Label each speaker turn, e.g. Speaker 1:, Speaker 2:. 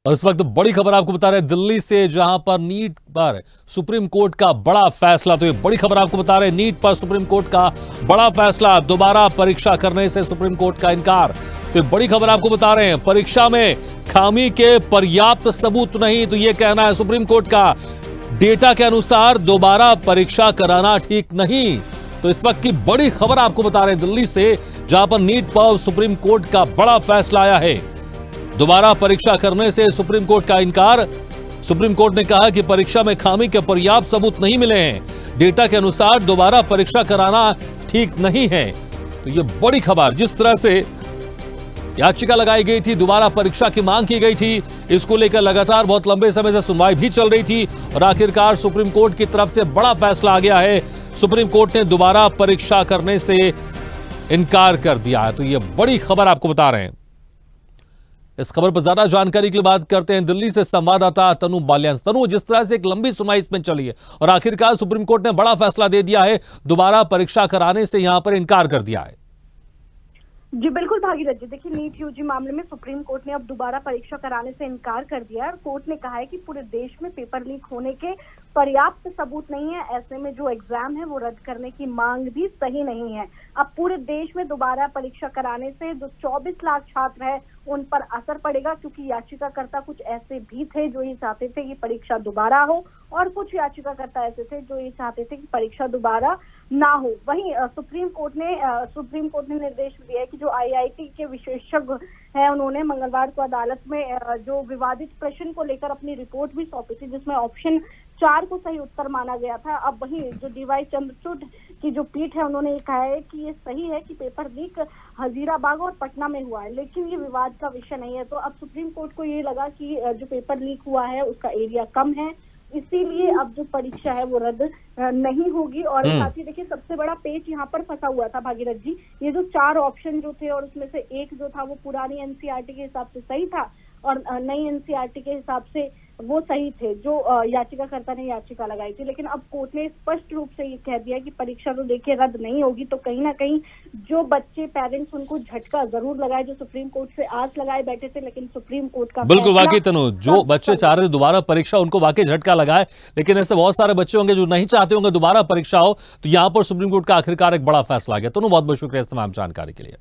Speaker 1: और इस वक्त बड़ी खबर आपको बता रहे हैं दिल्ली से, जहां पर नीट पर सुप्रीम कोर्ट का बड़ा फैसला। तो ये बड़ी खबर आपको बता रहे हैं, नीट पर सुप्रीम कोर्ट का बड़ा फैसला, दोबारा परीक्षा करने से सुप्रीम कोर्ट का इनकार। तो ये बड़ी खबर आपको बता रहे हैं, परीक्षा में खामी के पर्याप्त सबूत नहीं, तो ये कहना है सुप्रीम कोर्ट का। डेटा के अनुसार दोबारा परीक्षा कराना ठीक नहीं। तो इस वक्त की बड़ी खबर आपको बता रहे हैं दिल्ली से, जहां पर नीट पर सुप्रीम कोर्ट का बड़ा फैसला आया है। दोबारा परीक्षा करने से सुप्रीम कोर्ट का इनकार। सुप्रीम कोर्ट ने कहा कि परीक्षा में खामी के पर्याप्त सबूत नहीं मिले हैं, डेटा के अनुसार दोबारा परीक्षा कराना ठीक नहीं है। तो यह बड़ी खबर, जिस तरह से याचिका लगाई गई थी, दोबारा परीक्षा की मांग की गई थी, इसको लेकर लगातार बहुत लंबे समय से सुनवाई भी चल रही थी और आखिरकार सुप्रीम कोर्ट की तरफ से बड़ा फैसला आ गया है। सुप्रीम कोर्ट ने दोबारा परीक्षा करने से इनकार कर दिया है। तो यह बड़ी खबर आपको बता रहे हैं। इस खबर पर ज्यादा जानकारी के लिए बात करते हैं दिल्ली से संवाददाता तनु बालियान। तनु, जिस तरह से एक लंबी सुनवाई इसमें चली है और आखिरकार सुप्रीम कोर्ट ने बड़ा फैसला दे दिया है, दोबारा परीक्षा कराने से यहां पर इनकार कर दिया है।
Speaker 2: जी बिल्कुल भागीरथ जी, देखिए नीट यूजी मामले में सुप्रीम कोर्ट ने अब दोबारा परीक्षा कराने से इनकार कर दिया है और कोर्ट ने कहा है कि पूरे देश में पेपर लीक होने के पर्याप्त सबूत नहीं है। ऐसे में जो एग्जाम है वो रद्द करने की मांग भी सही नहीं है। अब पूरे देश में दोबारा परीक्षा कराने से जो 24 लाख छात्र है उन पर असर पड़ेगा, क्योंकि याचिकाकर्ता कुछ ऐसे भी थे जो ये चाहते थे कि परीक्षा दोबारा हो और कुछ याचिकाकर्ता ऐसे थे जो ये चाहते थे कि परीक्षा दोबारा ना हो। वहीं सुप्रीम कोर्ट ने निर्देश दिया है कि जो आईआईटी के विशेषज्ञ हैं उन्होंने मंगलवार को अदालत में जो विवादित प्रश्न को लेकर अपनी रिपोर्ट भी सौंपी थी, जिसमें ऑप्शन 4 को सही उत्तर माना गया था। अब वहीं जो डीवाई चंद्रचूड़ की जो पीठ है उन्होंने ये कहा है कि ये सही है कि पेपर लीक हजीराबाग और पटना में हुआ है, लेकिन ये विवाद का विषय नहीं है। तो अब सुप्रीम कोर्ट को ये लगा कि जो पेपर लीक हुआ है उसका एरिया कम है, इसीलिए अब जो परीक्षा है वो रद्द नहीं होगी। और साथ ही देखिए सबसे बड़ा पेच यहाँ पर फंसा हुआ था भागीरथ जी, ये जो 4 ऑप्शन जो थे और उसमें से एक जो था वो पुरानी एनसीईआरटी के हिसाब से सही था और नई एनसीईआरटी के हिसाब से वो सही थे जो याचिकाकर्ता ने याचिका लगाई थी। लेकिन अब कोर्ट ने स्पष्ट रूप से ये कह दिया कि परीक्षा तो देखिए रद्द नहीं होगी। तो कहीं ना कहीं जो बच्चे पेरेंट्स उनको झटका जरूर लगाए, जो सुप्रीम कोर्ट से आस लगाए बैठे थे, लेकिन सुप्रीम कोर्ट का
Speaker 1: बिल्कुल वाकई तनु, जो बच्चे चाह रहे थे दोबारा परीक्षा उनको वाकई झटका लगाए, लेकिन ऐसे बहुत सारे बच्चे होंगे जो नहीं चाहते होंगे दोबारा परीक्षा हो। तो यहाँ पर सुप्रीम कोर्ट का आखिरकार एक बड़ा फैसला आ गया। तनु, बहुत बहुत शुक्रिया इस तमाम जानकारी के लिए।